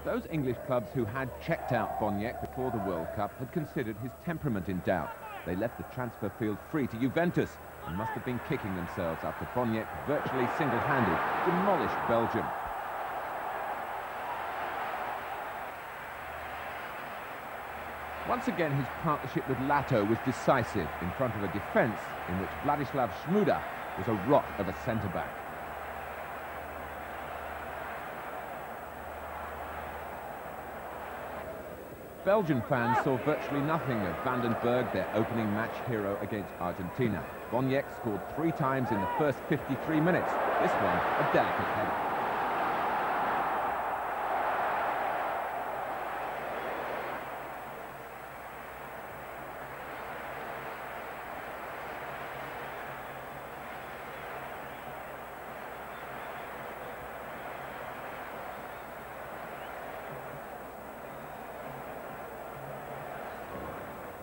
Those English clubs who had checked out Boniek before the World Cup had considered his temperament in doubt. They left the transfer field free to Juventus and must have been kicking themselves after Boniek virtually single-handed demolished Belgium. Once again, his partnership with Lato was decisive in front of a defence in which Vladislav Šmuda was a rock of a centre-back. Belgian fans saw virtually nothing of Van den Berg, their opening match hero against Argentina. Boniek scored 3 times in the first 53 minutes. This one, a delicate header.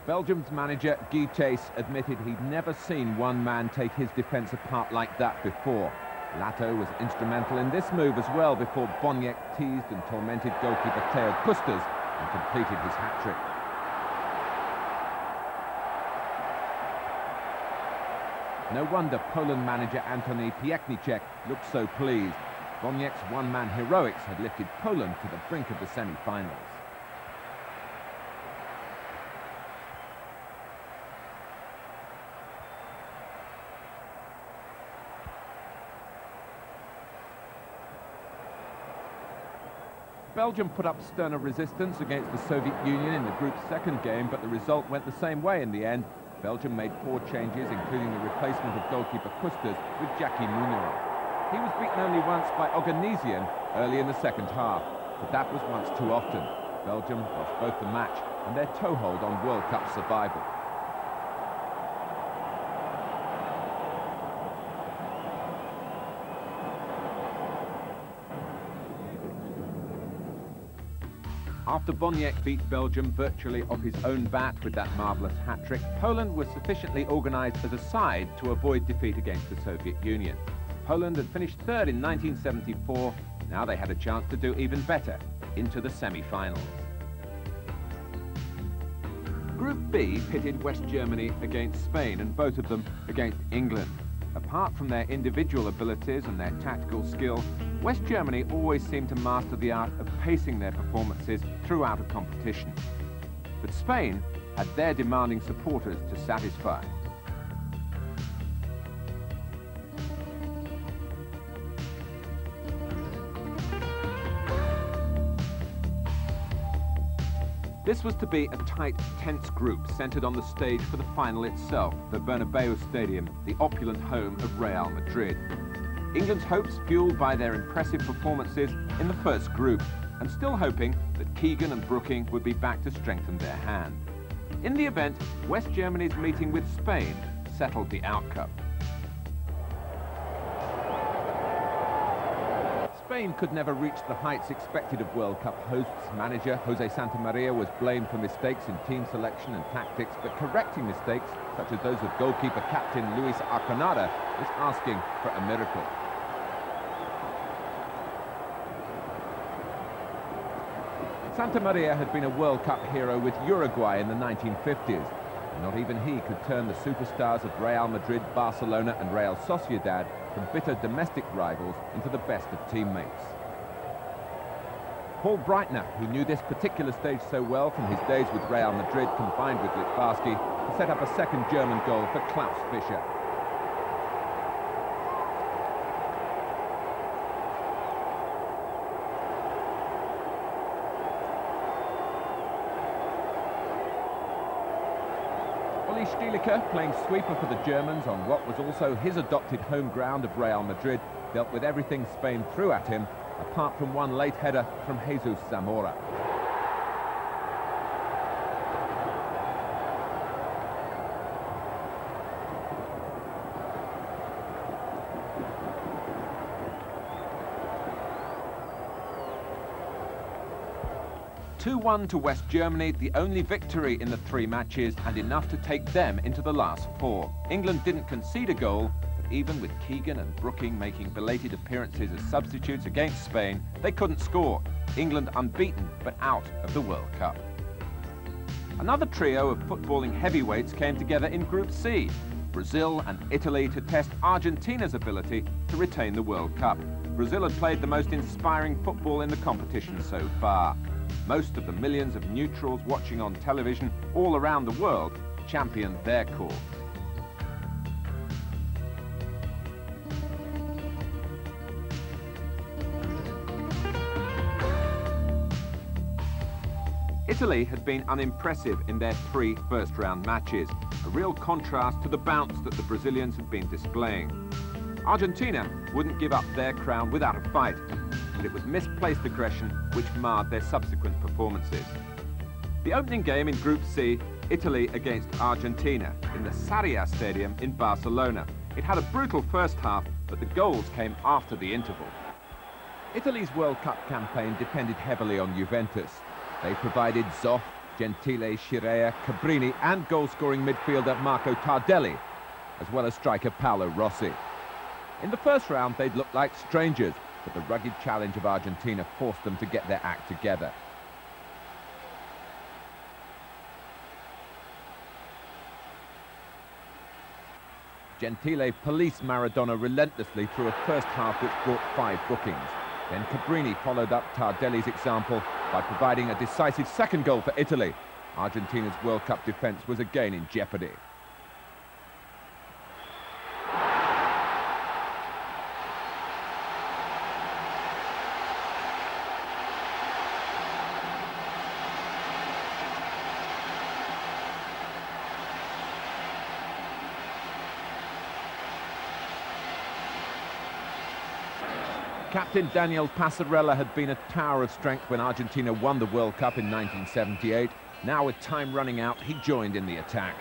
Belgium's manager, Guy Thys, admitted he'd never seen one man take his defence apart like that before. Lato was instrumental in this move as well before Boniek teased and tormented goalkeeper Theo Kusters and completed his hat-trick. No wonder Poland manager Antoni Piechniczek looked so pleased. Boniek's one-man heroics had lifted Poland to the brink of the semi-finals. Belgium put up sterner resistance against the Soviet Union in the group's second game, but the result went the same way in the end. Belgium made 4 changes, including the replacement of goalkeeper Kusters with Jackie Munero. He was beaten only once by Oganesian early in the second half, but that was once too often. Belgium lost both the match and their toehold on World Cup survival. After Boniek beat Belgium virtually off his own bat with that marvellous hat-trick, Poland was sufficiently organised as a side to avoid defeat against the Soviet Union. Poland had finished third in 1974. Now they had a chance to do even better, into the semi-finals. Group B pitted West Germany against Spain and both of them against England. Apart from their individual abilities and their tactical skill, West Germany always seemed to master the art of pacing their performances throughout a competition. But Spain had their demanding supporters to satisfy. This was to be a tight, tense group centred on the stage for the final itself, the Bernabeu Stadium, the opulent home of Real Madrid. England's hopes fueled by their impressive performances in the first group, and still hoping that Keegan and Brooking would be back to strengthen their hand. In the event, West Germany's meeting with Spain settled the outcome. Spain could never reach the heights expected of World Cup hosts. Manager Jose Santamaria was blamed for mistakes in team selection and tactics, but correcting mistakes, such as those of goalkeeper captain Luis Arconada, is asking for a miracle. Santamaria had been a World Cup hero with Uruguay in the 1950s. Not even he could turn the superstars of Real Madrid, Barcelona and Real Sociedad from bitter domestic rivals into the best of teammates. Paul Breitner, who knew this particular stage so well from his days with Real Madrid combined with Litbarski, set up a second German goal for Klaus Fischer. Olli Stielicke, playing sweeper for the Germans on what was also his adopted home ground of Real Madrid, dealt with everything Spain threw at him, apart from one late header from Jesus Zamora. (2-1) to West Germany, the only victory in the 3 matches and enough to take them into the last 4. England didn't concede a goal, but even with Keegan and Brooking making belated appearances as substitutes against Spain, they couldn't score. England unbeaten, but out of the World Cup. Another trio of footballing heavyweights came together in Group C. Brazil and Italy to test Argentina's ability to retain the World Cup. Brazil had played the most inspiring football in the competition so far. Most of the millions of neutrals watching on television all around the world championed their cause. Italy had been unimpressive in their 3 first-round matches, a real contrast to the bounce that the Brazilians had been displaying. Argentina wouldn't give up their crown without a fight, but it was misplaced aggression which marred their subsequent performances. The opening game in Group C, Italy against Argentina, in the Sarriá Stadium in Barcelona. It had a brutal first half, but the goals came after the interval. Italy's World Cup campaign depended heavily on Juventus. They provided Zoff, Gentile, Scirea, Cabrini and goal-scoring midfielder Marco Tardelli, as well as striker Paolo Rossi. In the first round, they'd looked like strangers, but the rugged challenge of Argentina forced them to get their act together. Gentile policed Maradona relentlessly through a first half which brought 5 bookings. Then Cabrini followed up Tardelli's example by providing a decisive second goal for Italy. Argentina's World Cup defence was again in jeopardy. Captain Daniel Passarella had been a tower of strength when Argentina won the World Cup in 1978. Now, with time running out, he joined in the attack.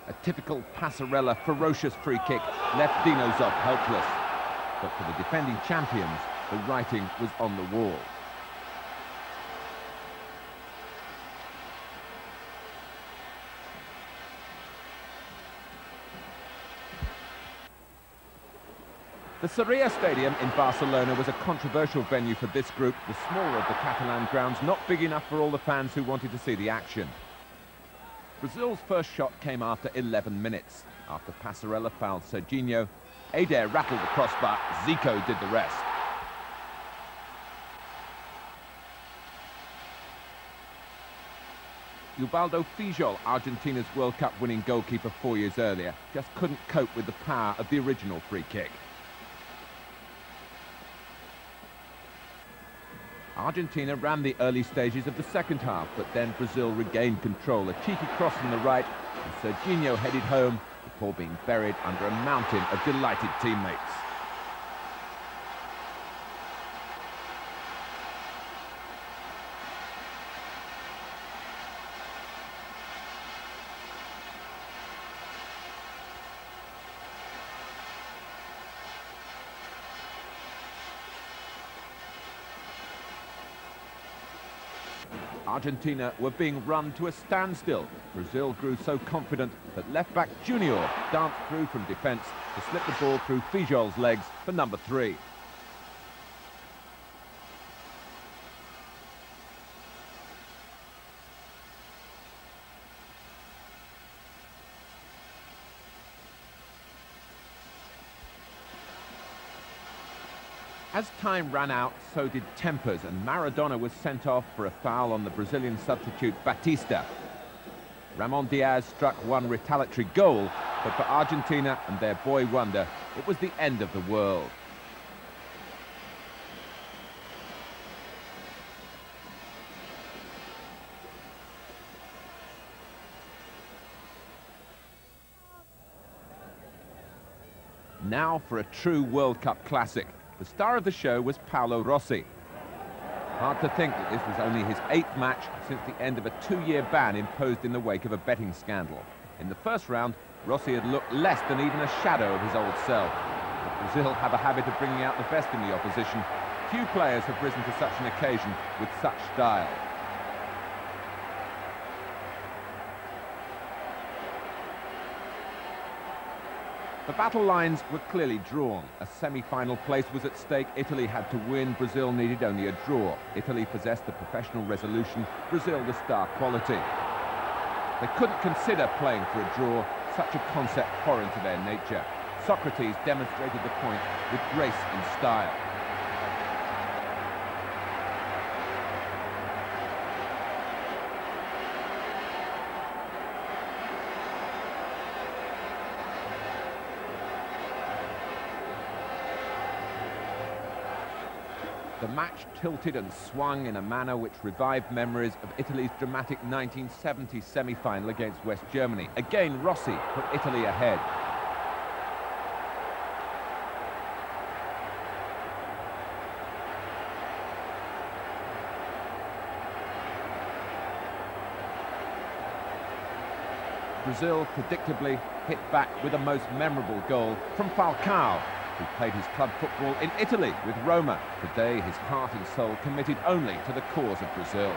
A typical Passarella ferocious free kick left Dino Zoff helpless. But for the defending champions, the writing was on the wall. The Sarriá Stadium in Barcelona was a controversial venue for this group, the smaller of the Catalan grounds, not big enough for all the fans who wanted to see the action. Brazil's first shot came after 11 minutes. After Passarella fouled Serginho, Eder rattled the crossbar, Zico did the rest. Ubaldo Fijol, Argentina's World Cup winning goalkeeper 4 years earlier, just couldn't cope with the power of the original free kick. Argentina ran the early stages of the second half, but then Brazil regained control. A cheeky cross from the right, and Serginho headed home before being buried under a mountain of delighted teammates. Argentina were being run to a standstill. Brazil grew so confident that left-back Junior danced through from defence to slip the ball through Fijol's legs for number 3. As time ran out, so did tempers, and Maradona was sent off for a foul on the Brazilian substitute Batista. Ramon Diaz struck one retaliatory goal, but for Argentina and their boy wonder, it was the end of the world. Now for a true World Cup classic. The star of the show was Paolo Rossi. Hard to think that this was only his 8th match since the end of a 2-year ban imposed in the wake of a betting scandal. In the first round, Rossi had looked less than even a shadow of his old self. But Brazil have a habit of bringing out the best in the opposition. Few players have risen to such an occasion with such style. The battle lines were clearly drawn. A semi-final place was at stake. Italy had to win. Brazil needed only a draw. Italy possessed the professional resolution. Brazil the star quality. They couldn't consider playing for a draw, such a concept foreign to their nature. Socrates demonstrated the point with grace and style. The match tilted and swung in a manner which revived memories of Italy's dramatic 1970 semi-final against West Germany. Again, Rossi put Italy ahead. Brazil predictably hit back with a most memorable goal from Falcao, who played his club football in Italy with Roma. Today, his heart and soul committed only to the cause of Brazil.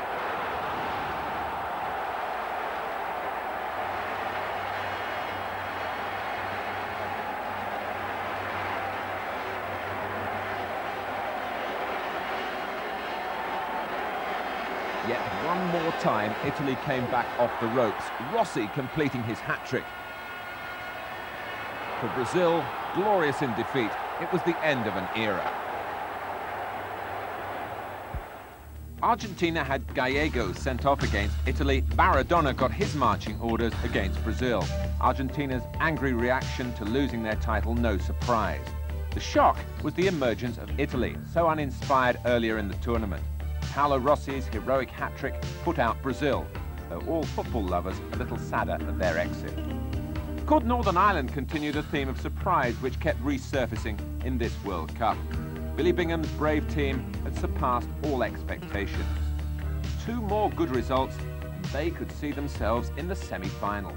Yet one more time, Italy came back off the ropes. Rossi completing his hat-trick. For Brazil, glorious in defeat, it was the end of an era. Argentina had Gallego sent off against Italy. Maradona got his marching orders against Brazil. Argentina's angry reaction to losing their title, no surprise. The shock was the emergence of Italy, so uninspired earlier in the tournament. Paolo Rossi's heroic hat-trick put out Brazil, though all football lovers a little sadder at their exit. Could Northern Ireland continue the theme of surprise which kept resurfacing in this World Cup? Billy Bingham's brave team had surpassed all expectations. 2 more good results and they could see themselves in the semi-finals.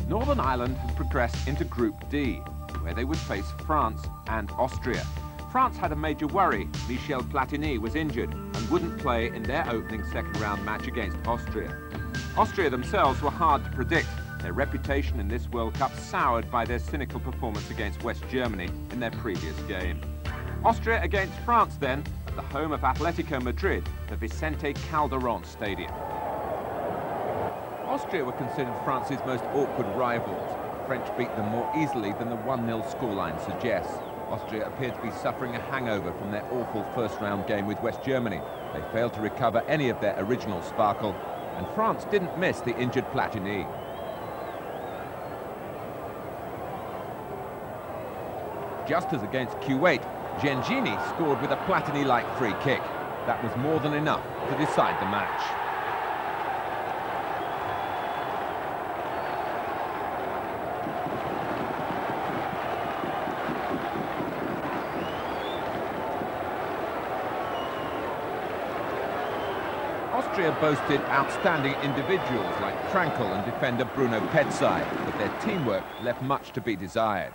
Northern Ireland had progressed into Group D, where they would face France and Austria. France had a major worry. Michel Platini was injured and wouldn't play in their opening second-round match against Austria. Austria themselves were hard to predict, their reputation in this World Cup soured by their cynical performance against West Germany in their previous game. Austria against France then, at the home of Atletico Madrid, the Vicente Calderón Stadium. Austria were considered France's most awkward rivals. The French beat them more easily than the 1-0 scoreline suggests. Austria appeared to be suffering a hangover from their awful first-round game with West Germany. They failed to recover any of their original sparkle, and France didn't miss the injured Platini. Just as against Kuwait, Gengini scored with a Platini-like free kick. That was more than enough to decide the match. Austria boasted outstanding individuals like Krankel and defender Bruno Petzai, but their teamwork left much to be desired.